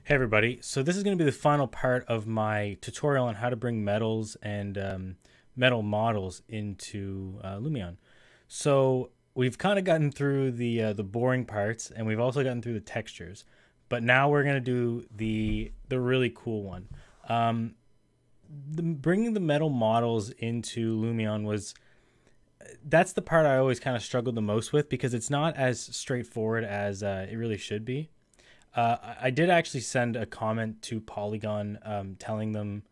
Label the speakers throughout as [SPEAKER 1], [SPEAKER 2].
[SPEAKER 1] Hey everybody, so this is going to be the final part of my tutorial on how to bring metals and metal models into Lumion. So we've kind of gotten through the boring parts, and we've also gotten through the textures, but now we're going to do the really cool one. Bringing the metal models into Lumion that's the part I always kind of struggled the most with, because it's not as straightforward as it really should be. I did actually send a comment to Poliigon telling them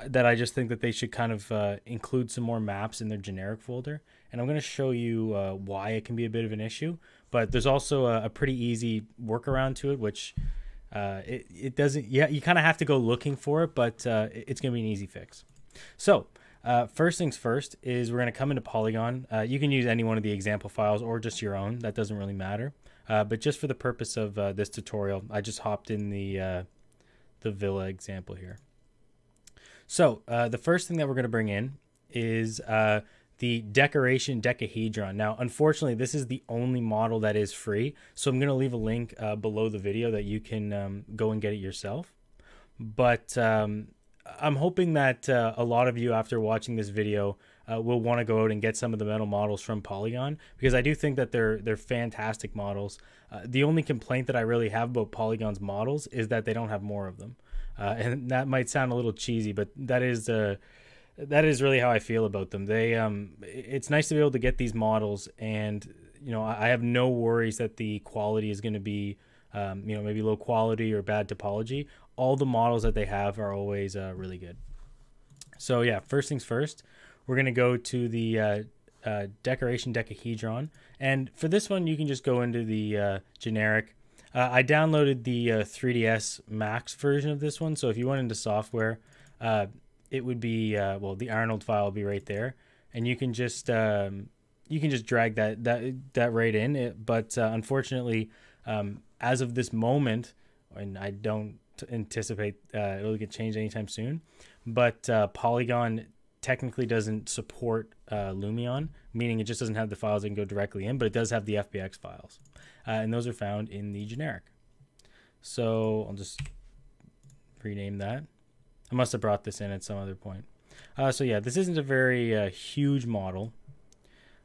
[SPEAKER 1] that I just think that they should kind of include some more maps in their generic folder. And I'm going to show you why it can be a bit of an issue. But there's also a pretty easy workaround to it, which it doesn't... Yeah, you kind of have to go looking for it, but it's going to be an easy fix. So first things first is we're going to come into Poliigon. You can use any one of the example files or just your own. That doesn't really matter. But just for the purpose of this tutorial, I just hopped in the villa example here. So the first thing that we're going to bring in is the decoration Decahedron. Now, unfortunately, this is the only model that is free, so I'm going to leave a link below the video that you can go and get it yourself. But I'm hoping that a lot of you, after watching this video, will want to go out and get some of the metal models from Poliigon, because I do think that they're fantastic models. The only complaint that I really have about Poliigon's models is that they don't have more of them, and that might sound a little cheesy, but that is really how I feel about them. It's nice to be able to get these models, and I have no worries that the quality is going to be maybe low quality or bad topology. All the models that they have are always really good. So yeah, first things first, we're going to go to the decoration Decahedron. And for this one, you can just go into the generic. I downloaded the 3ds Max version of this one. So if you went into software, it would be, the Arnold file will be right there. And you can just drag that right in. But unfortunately, as of this moment, and I don't anticipate it'll get changed anytime soon, but Poliigon technically doesn't support Lumion, meaning it just doesn't have the files that can go directly in, but it does have the FBX files, and those are found in the generic. So I'll just rename that. I must have brought this in at some other point. So yeah, this isn't a very huge model,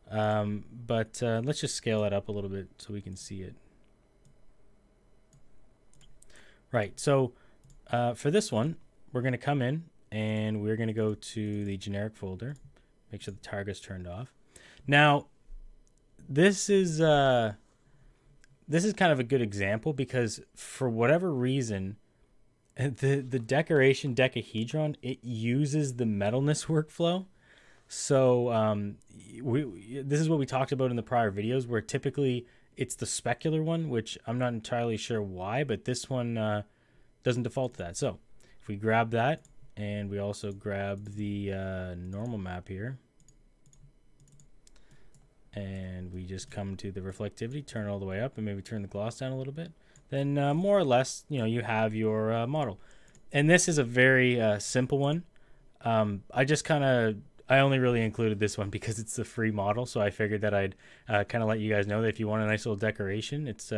[SPEAKER 1] but let's just scale it up a little bit so we can see it. Right, so for this one, we're going to come in and we're going to go to the generic folder, make sure the target's turned off. Now, this is kind of a good example, because for whatever reason, the decoration Decahedron, it uses the metalness workflow. So this is what we talked about in the prior videos, where typically it's the specular one, which I'm not entirely sure why, but this one doesn't default to that. So if we grab that, and we also grab the normal map here, and we just come to the reflectivity, turn it all the way up, and maybe turn the gloss down a little bit, then more or less, you have your model. And this is a very simple one. I only really included this one because it's the free model, so I figured that I'd kind of let you guys know that if you want a nice little decoration, it's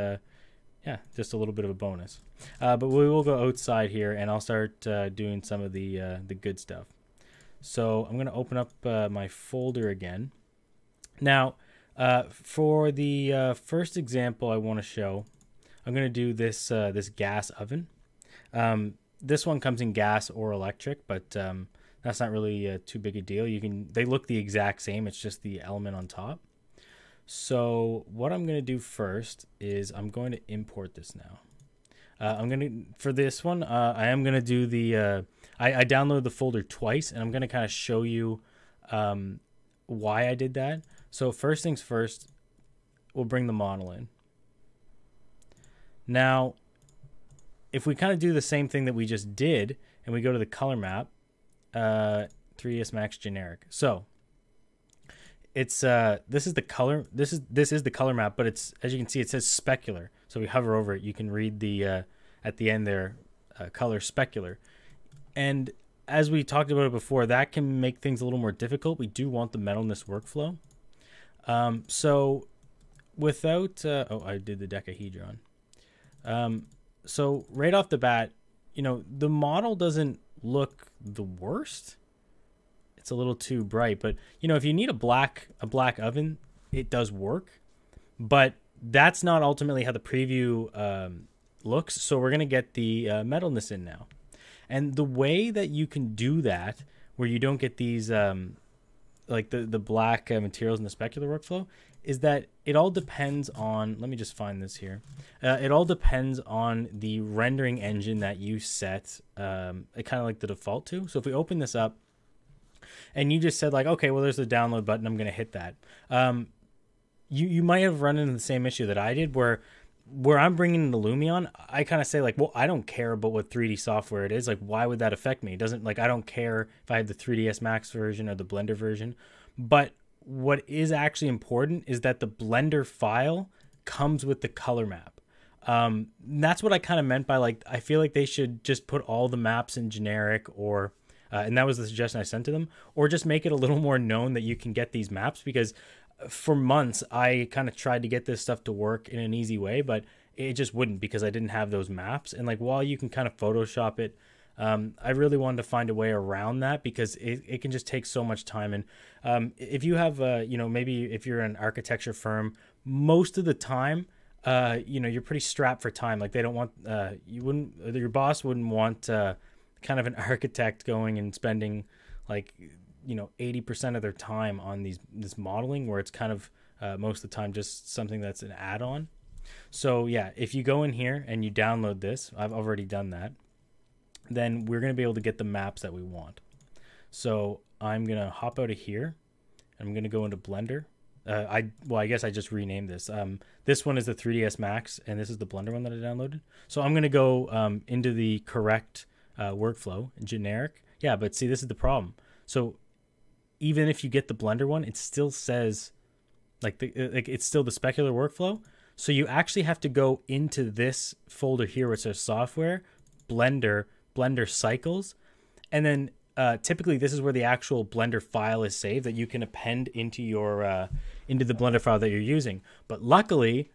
[SPEAKER 1] just a little bit of a bonus. But we will go outside here, and I'll start doing some of the good stuff. So I'm going to open up my folder again. Now, for the first example I want to show, I'm going to do this gas oven. This one comes in gas or electric, but that's not really too big a deal. They look the exact same. It's just the element on top. So what I'm going to do first is I'm going to import this now. For this one, I am going to do I downloaded the folder twice, and I'm going to kind of show you why I did that. So first things first, we'll bring the model in. Now, if we kind of do the same thing that we just did, and we go to the color map, 3ds Max generic. So it's this is the color map, but it's, as you can see, it says specular. So we hover over it, you can read the at the end there, color specular. And as we talked about it before, that can make things a little more difficult. We do want the metalness workflow. So without I did the Decahedron. So right off the bat, you know, the model doesn't look the worst. It's a little too bright, but you know, if you need a black oven, it does work. But that's not ultimately how the preview looks. So we're gonna get the metalness in now, and the way that you can do that, where you don't get these like the black materials in the specular workflow, is that it all depends on, let me just find this here. It all depends on the rendering engine that you set it kind of like the default to. So if we open this up and you just said like, okay, well, there's the download button, I'm going to hit that. You might have run into the same issue that I did where I'm bringing in the Lumion, I kind of say like, well, I don't care about what 3D software it is. Like, why would that affect me? It doesn't, like, I don't care if I have the 3ds Max version or the Blender version. But what is actually important is that the Blender file comes with the color map. That's what I kind of meant by like, I feel like they should just put all the maps in generic, or and that was the suggestion I sent to them, or just make it a little more known that you can get these maps, because for months I kind of tried to get this stuff to work in an easy way, but it just wouldn't, because I didn't have those maps. And like, while you can kind of Photoshop it, I really wanted to find a way around that, because it can just take so much time. And if you have you know, maybe if you're an architecture firm, most of the time you know, you're pretty strapped for time. Like, they don't want your boss wouldn't want kind of an architect going and spending like, you know, 80% of their time on this modeling, where it's kind of most of the time just something that's an add-on. So yeah, if you go in here and you download this, I've already done that, then we're going to be able to get the maps that we want. So I'm going to hop out of here. I'm going to go into Blender. I guess I just renamed this. This one is the 3ds Max, and this is the Blender one that I downloaded. So I'm going to go into the correct workflow, generic. Yeah, but see, this is the problem. So even if you get the Blender one, it still says like it's still the specular workflow. So you actually have to go into this folder here where it says software, Blender cycles, and then typically this is where the actual Blender file is saved that you can append into your into the Blender file that you're using. But luckily,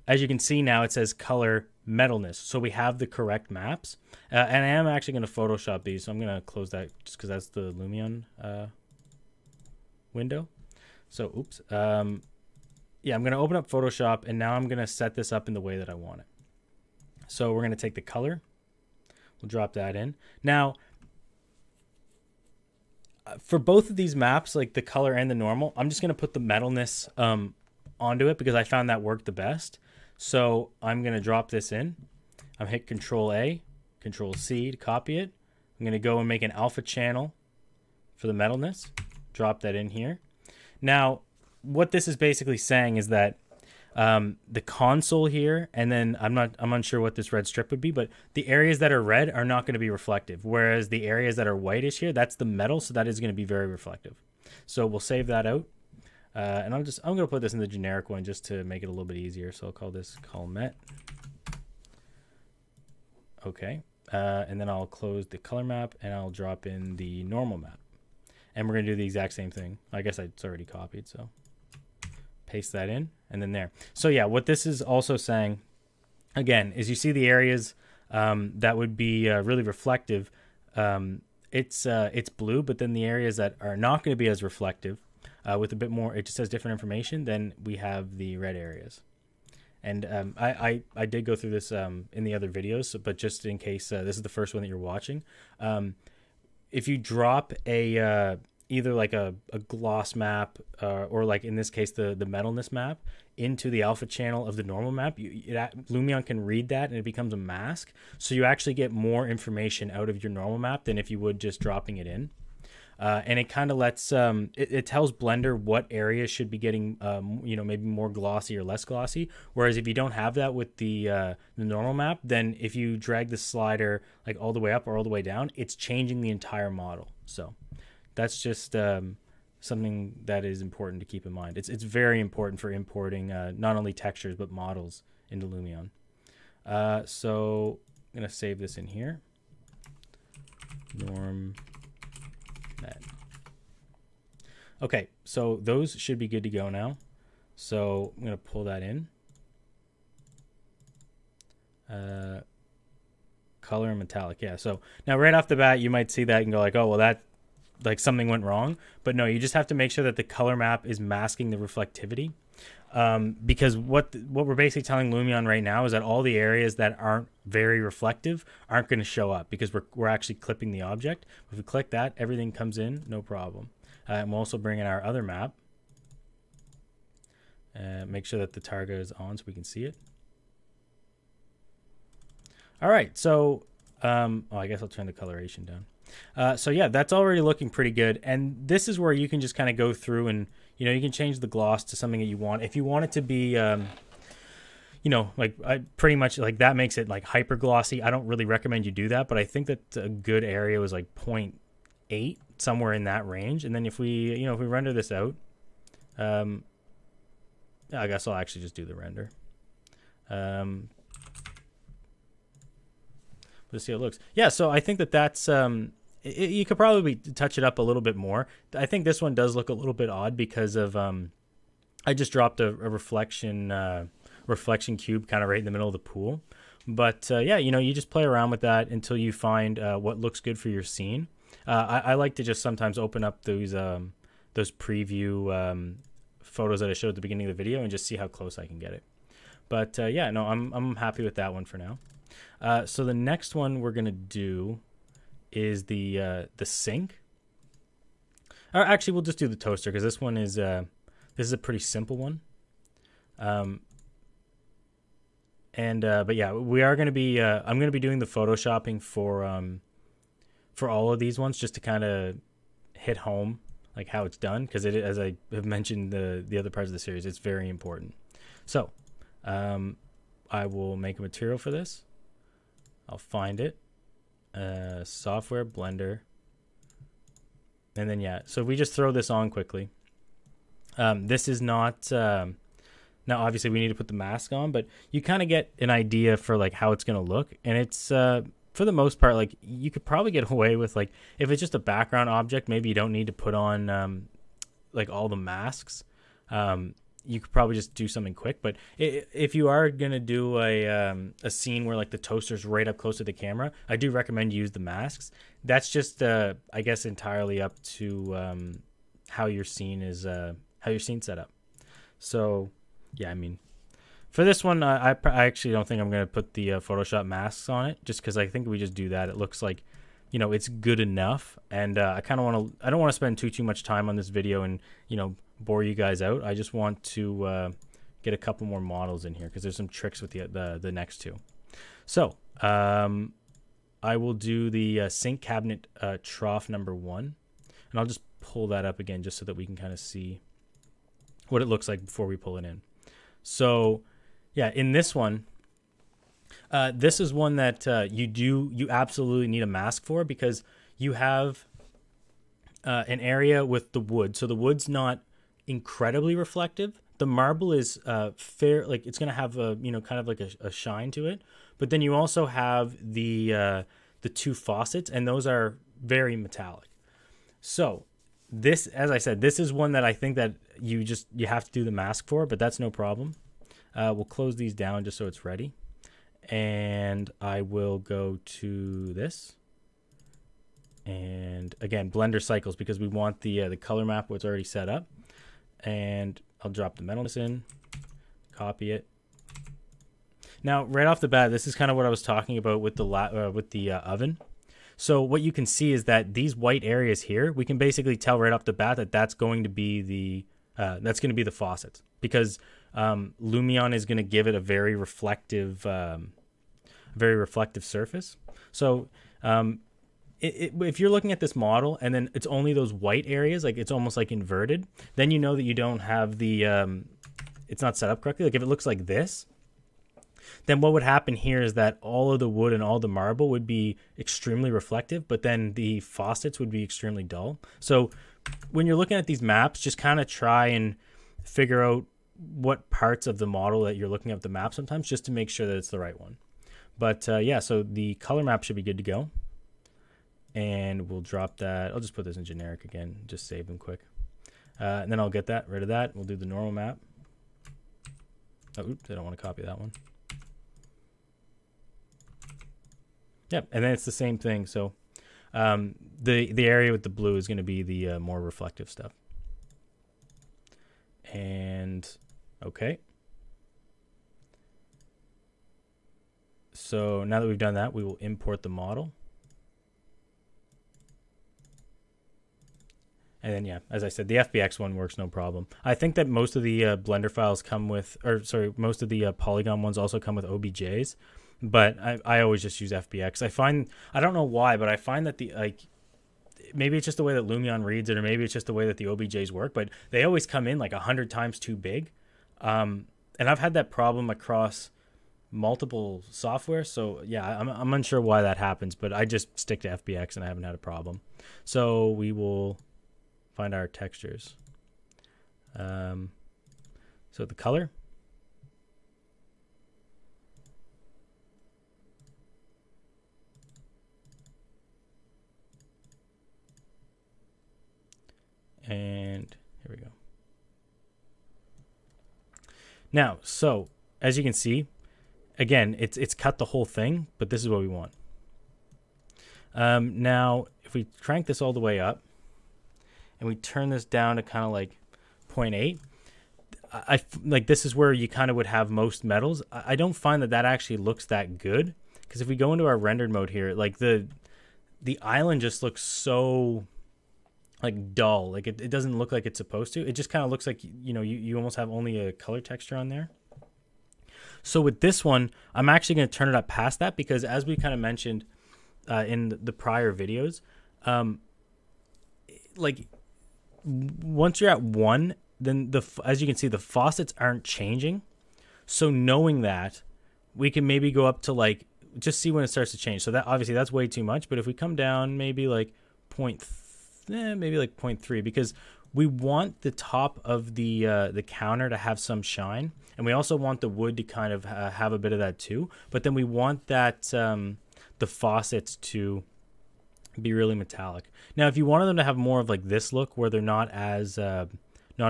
[SPEAKER 1] as you can see now, it says color metalness, so we have the correct maps. And I am actually going to Photoshop these, so I'm going to close that just because that's the Lumion window. So oops, yeah, I'm going to open up Photoshop, and now I'm going to set this up in the way that I want it. So we're going to take the color, we'll drop that in. Now for both of these maps, like the color and the normal, I'm just going to put the metalness onto it, because I found that worked the best. So I'm going to drop this in. I'm hit Control A, Control C to copy it. I'm going to go and make an alpha channel for the metalness. Drop that in here. Now, what this is basically saying is that the console here, and then I'm unsure what this red strip would be, but the areas that are red are not going to be reflective, whereas the areas that are whitish here, that's the metal, so that is going to be very reflective. So we'll save that out. And I'm going to put this in the generic one just to make it a little bit easier. So I'll call this Colmet. Okay. And then I'll close the color map, and I'll drop in the normal map. And we're going to do the exact same thing. I guess it's already copied, so paste that in, and then there. So yeah, what this is also saying, again, is you see the areas that would be really reflective. It's blue, but then the areas that are not going to be as reflective, with a bit more, it just has different information, then we have the red areas. And I did go through this in the other videos, but just in case this is the first one that you're watching, if you drop a either like a gloss map or like in this case the metalness map into the alpha channel of the normal map, Lumion can read that and it becomes a mask, so you actually get more information out of your normal map than if you would just dropping it in. And it kind of lets it tells Blender what areas should be getting you know, maybe more glossy or less glossy, whereas if you don't have that with the normal map, then if you drag the slider like all the way up or all the way down, it's changing the entire model. So that's just something that is important to keep in mind. It's very important for importing not only textures but models into Lumion. So I'm gonna save this in here. Norm Met. Okay, so those should be good to go now. So I'm gonna pull that in. color and metallic. Yeah. So now right off the bat, you might see that and go like, oh, well, that like something went wrong. But no, you just have to make sure that the color map is masking the reflectivity. Because what we're basically telling Lumion right now is that all the areas that aren't very reflective aren't going to show up because we're actually clipping the object. If we click that, everything comes in, no problem. And we'll also bring in our other map. Make sure that the target is on so we can see it. All right, so I guess I'll turn the coloration down. So yeah, that's already looking pretty good. And this is where you can just kind of go through and, you know, you can change the gloss to something that you want. If you want it to be, you know, like pretty much like that makes it like hyper glossy. I don't really recommend you do that, but I think that a good area was like 0.8, somewhere in that range. And then if we, you know, if we render this out, I guess I'll actually just do the render. Let's see how it looks. Yeah, so I think that that's you could probably touch it up a little bit more. I think this one does look a little bit odd because of I just dropped a reflection cube kind of right in the middle of the pool. But yeah, you know, you just play around with that until you find what looks good for your scene. I like to just sometimes open up those preview photos that I showed at the beginning of the video and just see how close I can get it. But yeah, no, I'm happy with that one for now. So the next one we're gonna do is the sink. Or actually, we'll just do the toaster because this one is this is a pretty simple one. But yeah, we are gonna be I'm gonna be doing the photoshopping for all of these ones just to kind of hit home like how it's done, because it, as I have mentioned the other parts of the series, it's very important. So I will make a material for this. I'll find it, software, Blender, and then yeah, so if we just throw this on quickly, this is not now obviously we need to put the mask on, but you kind of get an idea for like how it's going to look, and it's for the most part, like you could probably get away with, like, if it's just a background object, maybe you don't need to put on like all the masks. You could probably just do something quick. But if you are gonna do a scene where like the toaster's right up close to the camera, I do recommend you use the masks. That's just I guess entirely up to how your scene is set up. So yeah, I mean, for this one, I actually don't think I'm going to put the Photoshop masks on it, just because I think we just do that. It looks like, you know, it's good enough. And I kind of want to, I don't want to spend too much time on this video and, you know, bore you guys out. I just want to get a couple more models in here because there's some tricks with the next two. So I will do the sink cabinet trough number 1. And I'll just pull that up again just so that we can kind of see what it looks like before we pull it in. So yeah, in this one, this is one that you absolutely need a mask for, because you have an area with the wood. So the wood's not incredibly reflective. The marble is fair, like it's gonna have a, you know, kind of like a shine to it. But then you also have the 2 faucets, and those are very metallic. So this, as I said, this is one that I think that you have to do the mask for, but that's no problem. We'll close these down just so it's ready. And I will go to this. And again, Blender cycles, because we want the color map what's already set up. And I'll drop the metalness in, copy it. Now, right off the bat, this is kind of what I was talking about with the oven. So what you can see is that these white areas here, we can basically tell right off the bat that that's going to be the faucets, because Lumion is going to give it a very reflective surface. So if you're looking at this model and then it's only those white areas, like it's almost like inverted, then you know that you don't have the it's not set up correctly. Like if it looks like this, then what would happen here is that all of the wood and all the marble would be extremely reflective, but then the faucets would be extremely dull. So when you're looking at these maps, just kind of try and figure out what parts of the model that you're looking at the map sometimes, just to make sure that it's the right one. But yeah, so the color map should be good to go. And we'll drop that. I'll just put this in generic again, just save them quick. And then I'll get rid of that. We'll do the normal map. Oh, oops, I don't want to copy that one. Yep, and then it's the same thing. So the area with the blue is going to be the more reflective stuff. And okay. So now that we've done that, we will import the model. And then, yeah, as I said, the FBX one works no problem. I think that most of the Blender files come with, or sorry, most of the Poliigon ones also come with OBJs. But I always just use FBX. I don't know why, but I find that maybe it's just the way that Lumion reads it, or maybe it's just the way that the OBJs work, but they always come in like 100 times too big. And I've had that problem across multiple software. So yeah, I'm unsure why that happens, but I just stick to FBX and I haven't had a problem. So we will find our textures. So the color. And here we go. Now, so as you can see, again, it's cut the whole thing, but this is what we want. Now, if we crank this all the way up and we turn this down to kind of like 0.8, I like this is where you kind of would have most metals. I don't find that actually looks that good, because if we go into our rendered mode here, like the island just looks so like dull. Like it doesn't look like it's supposed to. It just kind of looks like, you almost have only a color texture on there. So with this one, I'm actually going to turn it up past that, because as we kind of mentioned in the prior videos, like once you're at 1, then as you can see, the faucets aren't changing. So knowing that, we can maybe go up to like, just see when it starts to change. So that obviously that's way too much. But if we come down maybe like maybe like 0.3, because we want the top of the counter to have some shine, and we also want the wood to kind of have a bit of that too. But then we want that the faucets to be really metallic. Now, if you wanted them to have more of like this look, where they're not as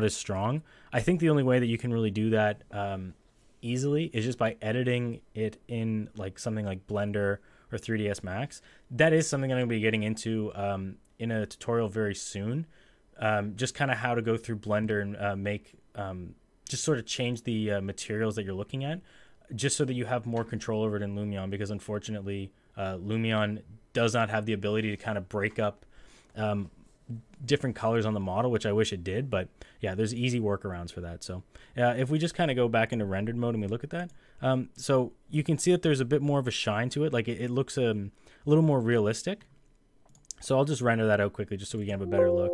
[SPEAKER 1] strong, I think the only way that you can really do that easily is just by editing it in like something like Blender or 3ds Max. That is something I'm going to be getting into in a tutorial very soon. Just kind of how to go through Blender and make just sort of change the materials that you're looking at, just so that you have more control over it in Lumion, because unfortunately Lumion does not have the ability to kind of break up different colors on the model, which I wish it did. But yeah, there's easy workarounds for that. So if we just kind of go back into rendered mode and we look at that, so you can see that there's a bit more of a shine to it. Like it looks a little more realistic. So I'll just render that out quickly just so we can have a better look.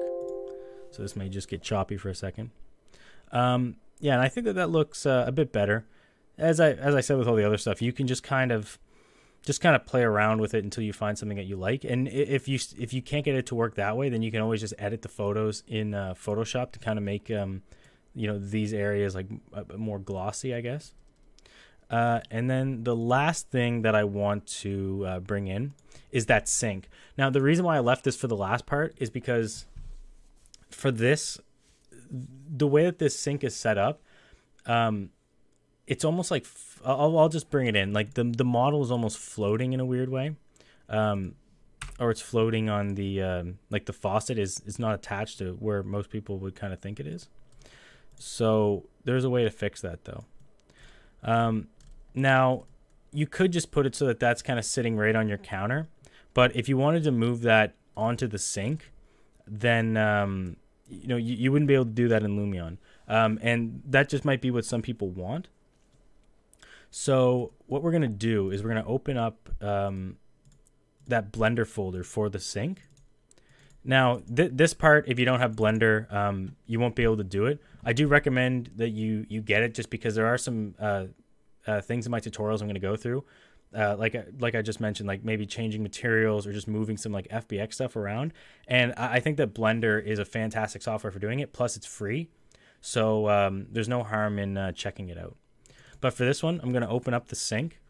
[SPEAKER 1] So this may just get choppy for a second. Yeah, and I think that looks a bit better. As I said with all the other stuff, you can just kind of play around with it until you find something that you like. And if you can't get it to work that way, then you can always just edit the photos in Photoshop to kind of make these areas like more glossy, I guess. And then the last thing that I want to bring in is that sink. Now, the reason why I left this for the last part is because for this, the way that this sink is set up, it's almost like I'll just bring it in. Like the model is almost floating in a weird way, or it's floating on the like the faucet is not attached to where most people would kind of think it is. So there's a way to fix that though. Now you could just put it so that that's kind of sitting right on your counter, but if you wanted to move that onto the sink, then you wouldn't be able to do that in Lumion, and that just might be what some people want. So what we're going to do is we're going to open up that Blender folder for the sink. Now, this part, if you don't have Blender, you won't be able to do it. I do recommend that you get it, just because there are some things in my tutorials I'm going to go through. Like I just mentioned, like maybe changing materials or just moving some like FBX stuff around. And I think that Blender is a fantastic software for doing it. Plus, it's free. So there's no harm in checking it out. But for this one, I'm going to open up the sink.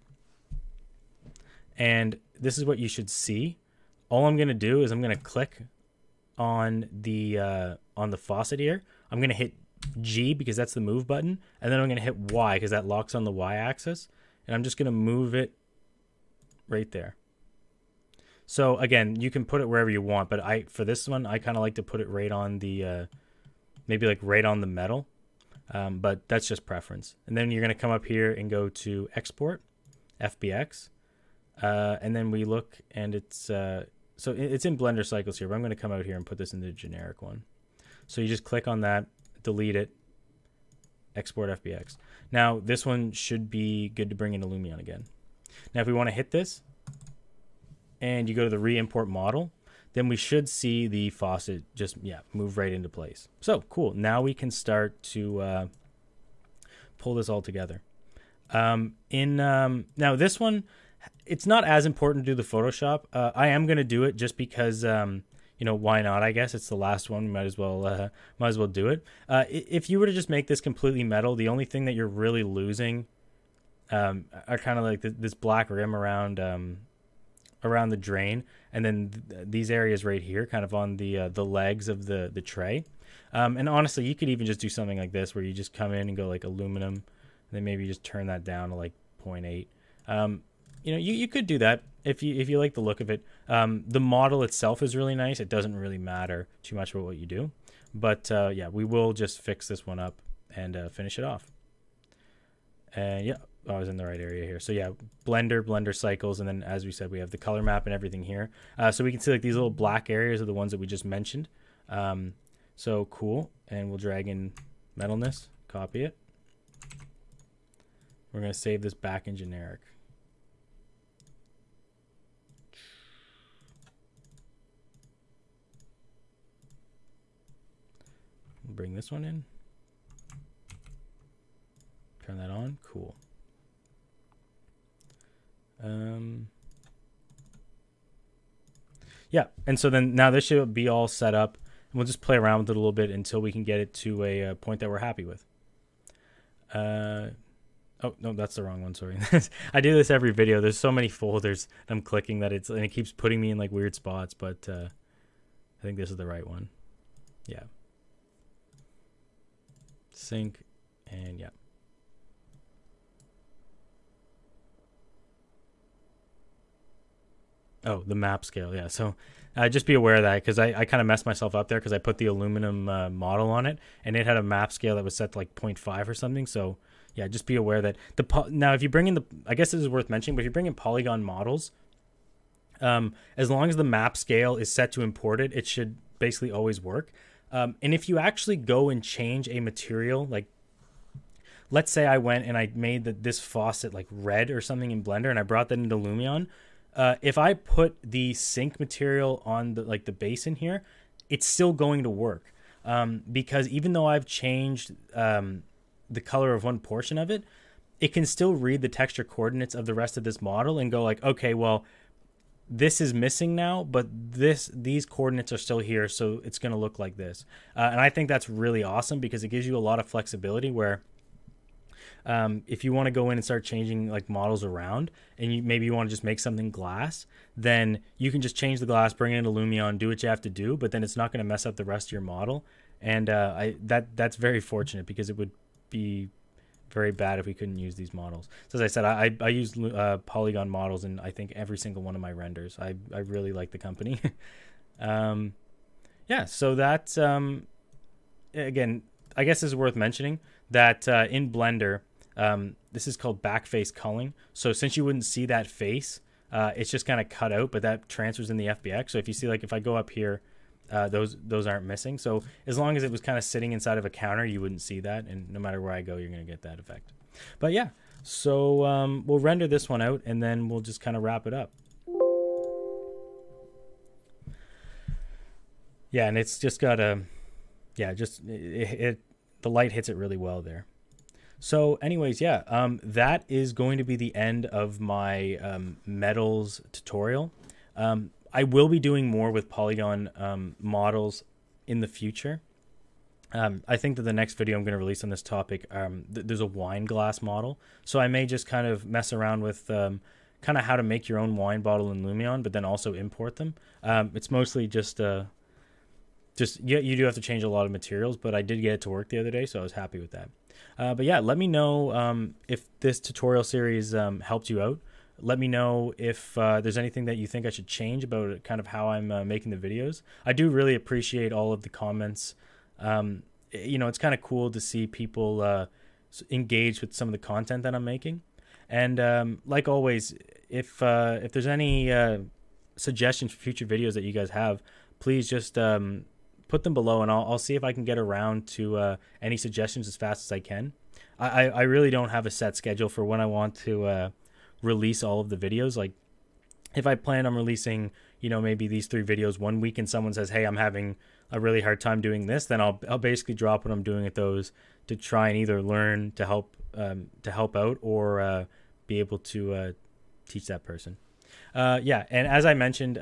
[SPEAKER 1] And this is what you should see. All I'm going to do is I'm going to click on the faucet here. I'm going to hit G because that's the move button. And then I'm going to hit Y because that locks on the Y axis. And I'm just going to move it right there. So again, you can put it wherever you want, but for this one, I kind of like to put it right on the, maybe like right on the metal. But that's just preference. And then you're going to come up here and go to export, FBX. And then we look and it's, so it's in Blender cycles here, but I'm going to come out here and put this in the generic one. So you just click on that, delete it, export FBX. Now this one should be good to bring into Lumion again. Now if we want to hit this and you go to the re-import model, then we should see the faucet just, move right into place. So cool. Now we can start to pull this all together. Now this one, it's not as important to do the Photoshop. I am going to do it just because, you know, why not? I guess it's the last one. We might as well do it. If you were to just make this completely metal, the only thing that you're really losing are kind of like this black rim around the drain, and then these areas right here, kind of on the legs of the tray. And honestly, you could even just do something like this, where you just come in and go like aluminum, and then maybe just turn that down to like 0.8. You know, you could do that if you like the look of it. The model itself is really nice. It doesn't really matter too much about what you do, but yeah, we will just fix this one up and finish it off. And yeah, I was in the right area here. So yeah, Blender cycles, and then as we said, we have the color map and everything here. So we can see like these little black areas are the ones that we just mentioned. So cool, and we'll drag in metalness, copy it. We're going to save this back in generic. We'll bring this one in. Turn that on. Cool. Yeah, and so then now this should be all set up. And we'll just play around with it a little bit until we can get it to a point that we're happy with. Oh, no, that's the wrong one. Sorry. I do this every video. There's so many folders I'm clicking that and it keeps putting me in like weird spots, but I think this is the right one. Yeah. Sync, and yeah. Oh, the map scale. Yeah. So just be aware of that, because I kind of messed myself up there because I put the aluminum model on it, and it had a map scale that was set to like 0.5 or something. So yeah, just be aware that now if you bring in I guess this is worth mentioning, but if you bring in Poliigon models, as long as the map scale is set to imported, it should basically always work. And if you actually go and change a material, like let's say I went and I made this faucet like red or something in Blender, and I brought that into Lumion, if I put the sink material on the basin here, it's still going to work, because even though I've changed the color of one portion of it, it can still read the texture coordinates of the rest of this model and go like, okay, well, this is missing now, but these coordinates are still here, so it's going to look like this. And I think that's really awesome, because it gives you a lot of flexibility where if you want to go in and start changing like models around, and maybe you want to just make something glass, then you can just change the glass, bring it into Lumion, do what you have to do, but then it's not going to mess up the rest of your model. And that's very fortunate, because it would be very bad if we couldn't use these models. So as I said, I use Poliigon models in I think every single one of my renders. I really like the company. Yeah, so that's again, I guess this is worth mentioning that in Blender, this is called backface culling. So since you wouldn't see that face, it's just kind of cut out, but that transfers in the FBX. So if you see, like if I go up here, those aren't missing. So as long as it was kind of sitting inside of a counter, you wouldn't see that, and no matter where I go, you're going to get that effect. But yeah, so we'll render this one out, and then we'll just kind of wrap it up. Yeah, and it's just got a, yeah, just the light hits it really well there. So anyways, yeah, that is going to be the end of my metals tutorial. I will be doing more with Poliigon models in the future. I think that the next video I'm going to release on this topic, there's a wine glass model. So I may just kind of mess around with kind of how to make your own wine bottle in Lumion, but then also import them. It's mostly just yeah, you do have to change a lot of materials, but I did get it to work the other day, so I was happy with that. But yeah, let me know if this tutorial series helped you out. Let me know if there's anything that you think I should change about kind of how I'm making the videos. I do really appreciate all of the comments. It's kind of cool to see people engage with some of the content that I'm making. And like always, if there's any suggestions for future videos that you guys have, please just put them below, and I'll see if I can get around to any suggestions as fast as I can. I really don't have a set schedule for when I want to release all of the videos. Like, if I plan on releasing, maybe these 3 videos one week, and someone says, hey, I'm having a really hard time doing this, then I'll basically drop what I'm doing at those to try and either learn to help out, or be able to teach that person. And as I mentioned,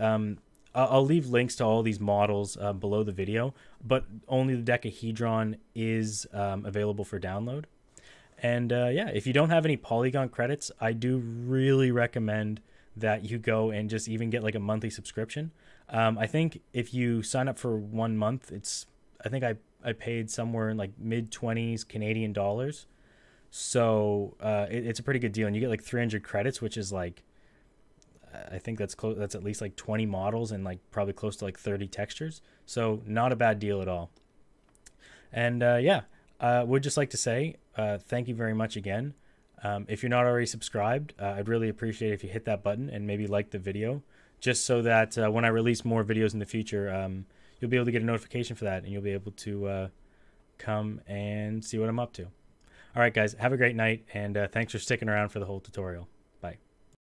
[SPEAKER 1] I'll leave links to all these models below the video, but only the Decahedron is available for download. And if you don't have any Poliigon credits, I do really recommend that you go and just even get like a monthly subscription. I think if you sign up for 1 month, I think I paid somewhere in like mid-20s Canadian dollars. So it's a pretty good deal, and you get like 300 credits, which is like, I think that's at least like 20 models and like probably close to like 30 textures. So not a bad deal at all. And would just like to say thank you very much again. If you're not already subscribed, I'd really appreciate it if you hit that button and maybe like the video, just so that when I release more videos in the future, you'll be able to get a notification for that, and you'll be able to come and see what I'm up to. All right, guys, have a great night, and thanks for sticking around for the whole tutorial.